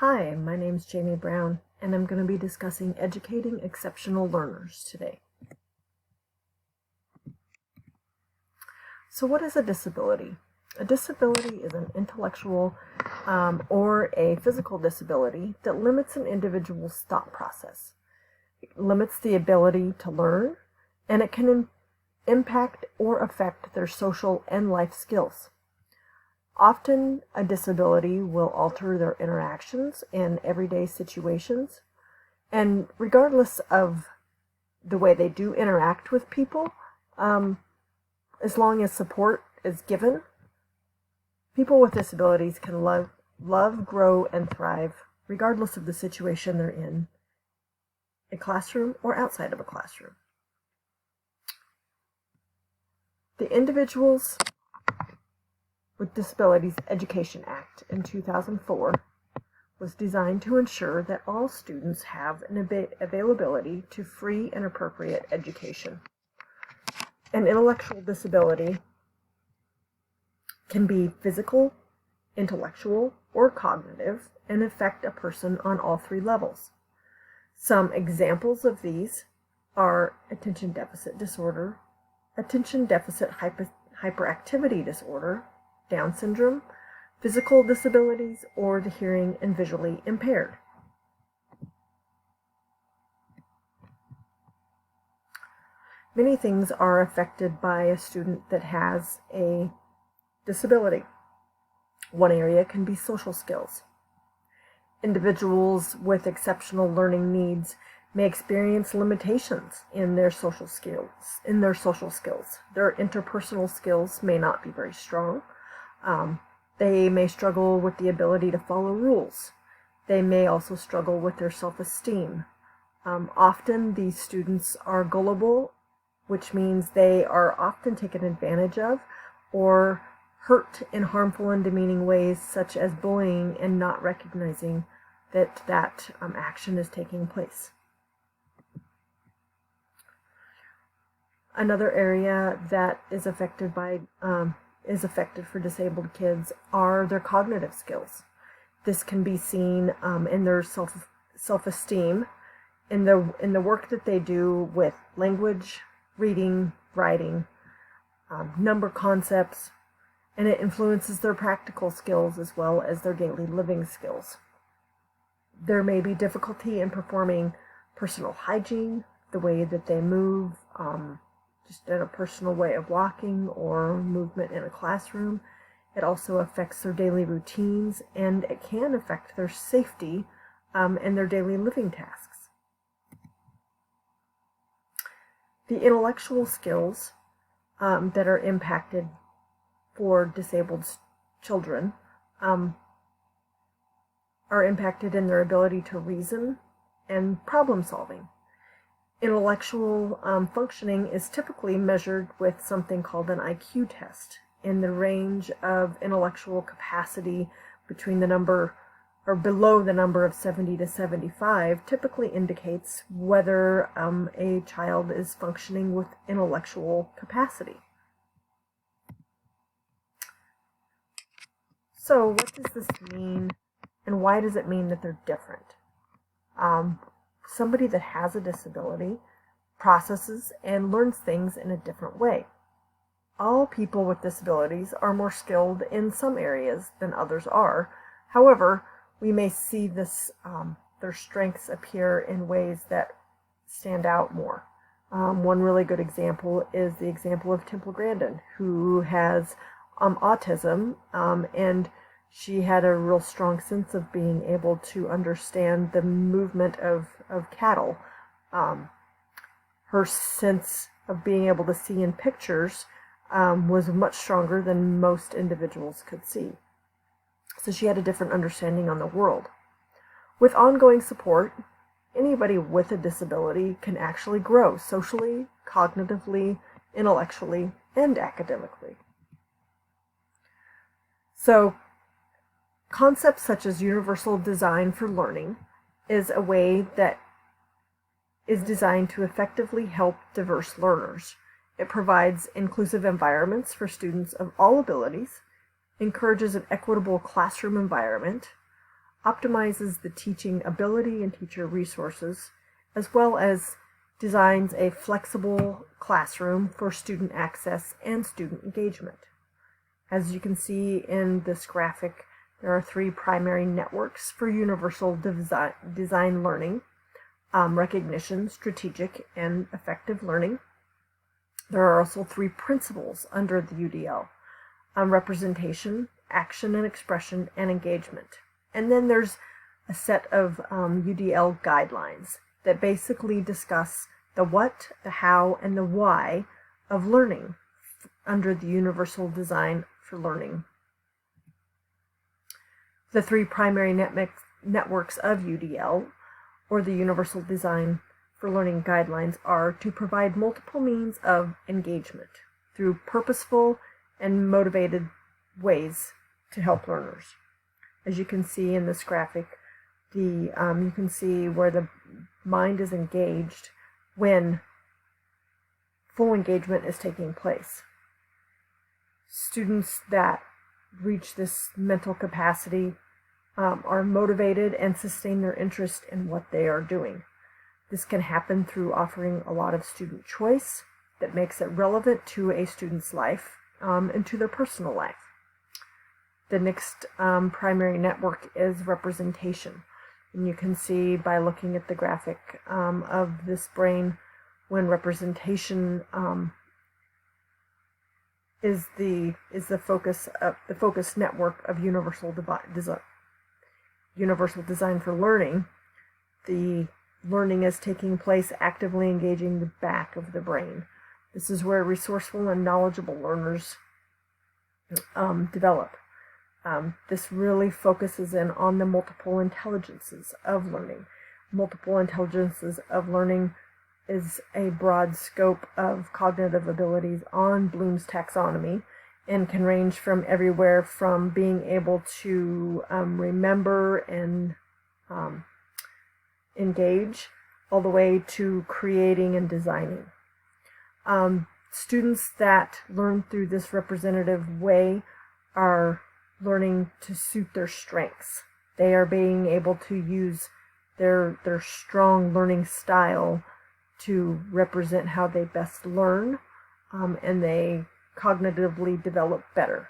Hi, my name's Jamie Brown, and I'm going to be discussing educating exceptional learners today. So what is a disability? A disability is an intellectual or a physical disability that limits an individual's thought process. It limits the ability to learn, and it can impact or affect their social and life skills. Often, a disability will alter their interactions in everyday situations, and regardless of the way they do interact with people, as long as support is given, people with disabilities can love, grow, and thrive regardless of the situation they're in, a classroom or outside of a classroom. The Individuals with Disabilities Education Act in 2004 was designed to ensure that all students have an availability to free and appropriate education. An intellectual disability can be physical, intellectual, or cognitive and affect a person on all three levels. Some examples of these are attention deficit disorder, attention deficit hyperactivity disorder, Down syndrome, physical disabilities, or the hearing and visually impaired. Many things are affected by a student that has a disability. One area can be social skills. Individuals with exceptional learning needs may experience limitations in their social skills. Their interpersonal skills may not be very strong. They may struggle with the ability to follow rules. They may also struggle with their self-esteem. Often these students are gullible, which means they are often taken advantage of or hurt in harmful and demeaning ways, such as bullying and not recognizing that action is taking place. Another area that is affected for disabled kids are their cognitive skills. This can be seen in their self-esteem, in the work that they do with language, reading, writing, number concepts, and it influences their practical skills as well as their daily living skills. There may be difficulty in performing personal hygiene, the way that they move, just in a personal way of walking or movement in a classroom. It also affects their daily routines, and it can affect their safety and their daily living tasks. The intellectual skills that are impacted for disabled children are impacted in their ability to reason and problem solving. Intellectual functioning is typically measured with something called an IQ test, in the range of intellectual capacity between the number or below the number of 70 to 75 typically indicates whether a child is functioning with intellectual capacity. So what does this mean, and why does it mean that they're different? Somebody that has a disability processes and learns things in a different way. All people with disabilities are more skilled in some areas than others are. However, we may see their strengths appear in ways that stand out more. One really good example is the example of Temple Grandin, who has autism, and she had a real strong sense of being able to understand the movement of cattle. Her sense of being able to see in pictures was much stronger than most individuals could see. So she had a different understanding on the world. With ongoing support, anybody with a disability can actually grow socially, cognitively, intellectually, and academically. So, concepts such as universal design for learning is a way that is designed to effectively help diverse learners. It provides inclusive environments for students of all abilities, encourages an equitable classroom environment, optimizes the teaching ability and teacher resources, as well as designs a flexible classroom for student access and student engagement. As you can see in this graphic, there are 3 primary networks for universal design learning: recognition, strategic, and effective learning. There are also 3 principles under the UDL: representation, action and expression, and engagement. And then there's a set of UDL guidelines that basically discuss the what, the how, and the why of learning under the Universal Design for Learning. The 3 primary networks of UDL, or the Universal Design for Learning guidelines, are to provide multiple means of engagement through purposeful and motivated ways to help learners. As you can see in this graphic, you can see where the mind is engaged when full engagement is taking place. Students that reach this mental capacity are motivated and sustain their interest in what they are doing. This can happen through offering a lot of student choice that makes it relevant to a student's life and to their personal life. The next primary network is representation. And you can see by looking at the graphic of this brain, when representation is the focus network of universal design for learning, the learning is taking place actively engaging the back of the brain. This is where resourceful and knowledgeable learners develop. This really focuses in on the multiple intelligences of learning. Multiple intelligences of learning is a broad scope of cognitive abilities on Bloom's taxonomy and can range from everywhere from being able to remember and engage all the way to creating and designing. Students that learn through this representative way are learning to suit their strengths. They are being able to use their strong learning style to represent how they best learn, and they cognitively develop better.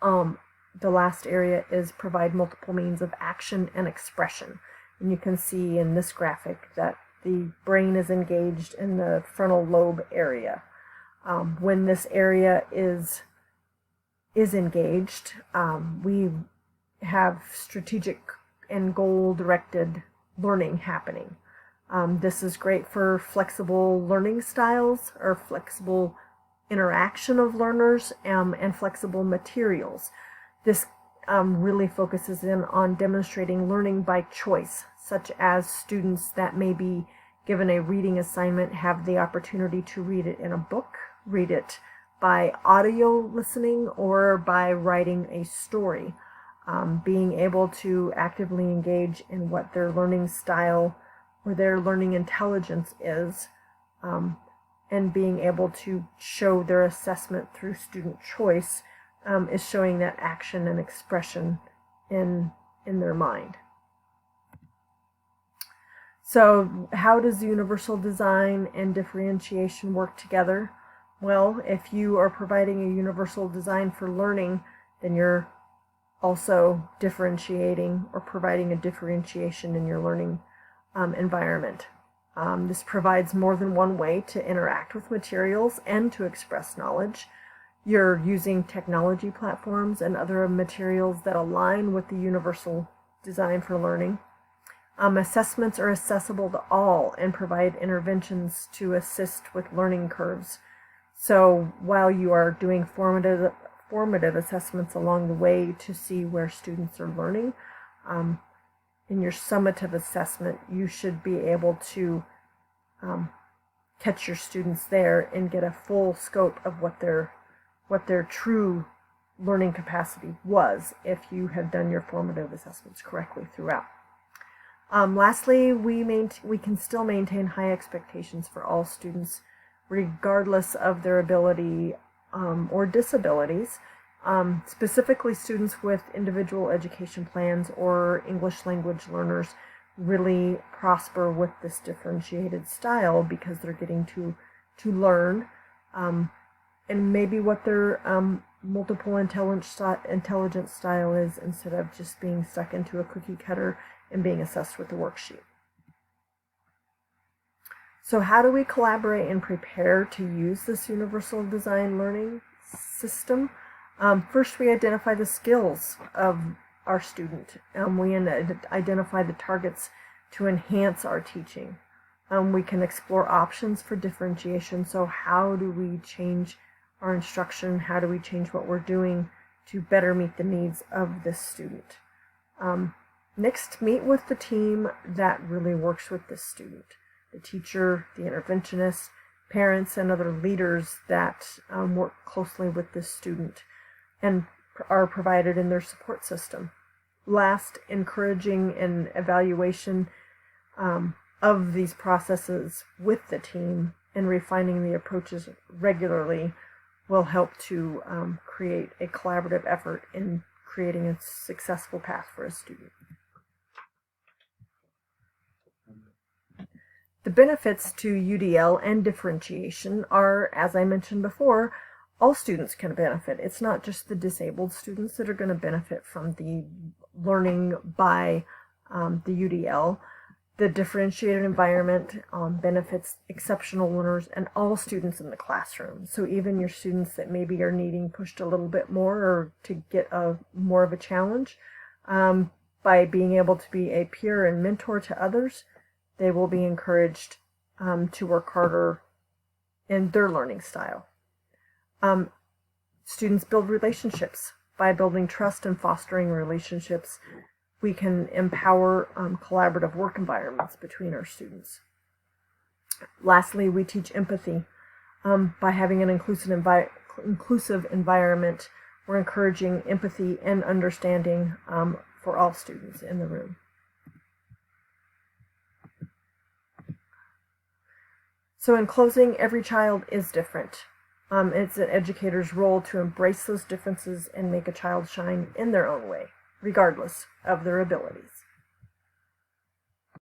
The last area is provide multiple means of action and expression. And you can see in this graphic that the brain is engaged in the frontal lobe area. When this area is engaged, we have strategic and goal-directed learning happening. This is great for flexible learning styles or flexible interaction of learners and flexible materials. This really focuses in on demonstrating learning by choice, such as students that may be given a reading assignment have the opportunity to read it in a book, read it by audio listening, or by writing a story. Being able to actively engage in what their learning style or their learning intelligence is, and being able to show their assessment through student choice is showing that action and expression in their mind. So how does universal design and differentiation work together? Well, if you are providing a universal design for learning, then you're also differentiating or providing a differentiation in your learning environment. This provides more than one way to interact with materials and to express knowledge. You're using technology platforms and other materials that align with the universal design for learning. Assessments are accessible to all and provide interventions to assist with learning curves. So while you are doing formative assessments along the way to see where students are learning, in your summative assessment, you should be able to catch your students there and get a full scope of what their true learning capacity was if you have done your formative assessments correctly throughout. Lastly, we can still maintain high expectations for all students, regardless of their ability or disabilities, Specifically, students with individual education plans or English language learners really prosper with this differentiated style because they're getting to learn, and maybe what their multiple intelligence style is, instead of just being stuck into a cookie cutter and being assessed with the worksheet. So how do we collaborate and prepare to use this universal design learning system? First, we identify the skills of our student. We identify the targets to enhance our teaching. We can explore options for differentiation. So how do we change our instruction? How do we change what we're doing to better meet the needs of this student? Next, meet with the team that really works with this student. The teacher, the interventionist, parents, and other leaders that work closely with this student and are provided in their support system. Last, encouraging an evaluation of these processes with the team and refining the approaches regularly will help to create a collaborative effort in creating a successful path for a student. The benefits to UDL and differentiation are, as I mentioned before, all students can benefit. It's not just the disabled students that are going to benefit from the learning by the UDL. The differentiated environment benefits exceptional learners and all students in the classroom. So even your students that maybe are needing pushed a little bit more or to get more of a challenge, by being able to be a peer and mentor to others, they will be encouraged to work harder in their learning style. Students build relationships. By building trust and fostering relationships, we can empower collaborative work environments between our students. Lastly, we teach empathy. By having an inclusive environment, we're encouraging empathy and understanding for all students in the room. So in closing, every child is different. It's an educator's role to embrace those differences and make a child shine in their own way, regardless of their abilities.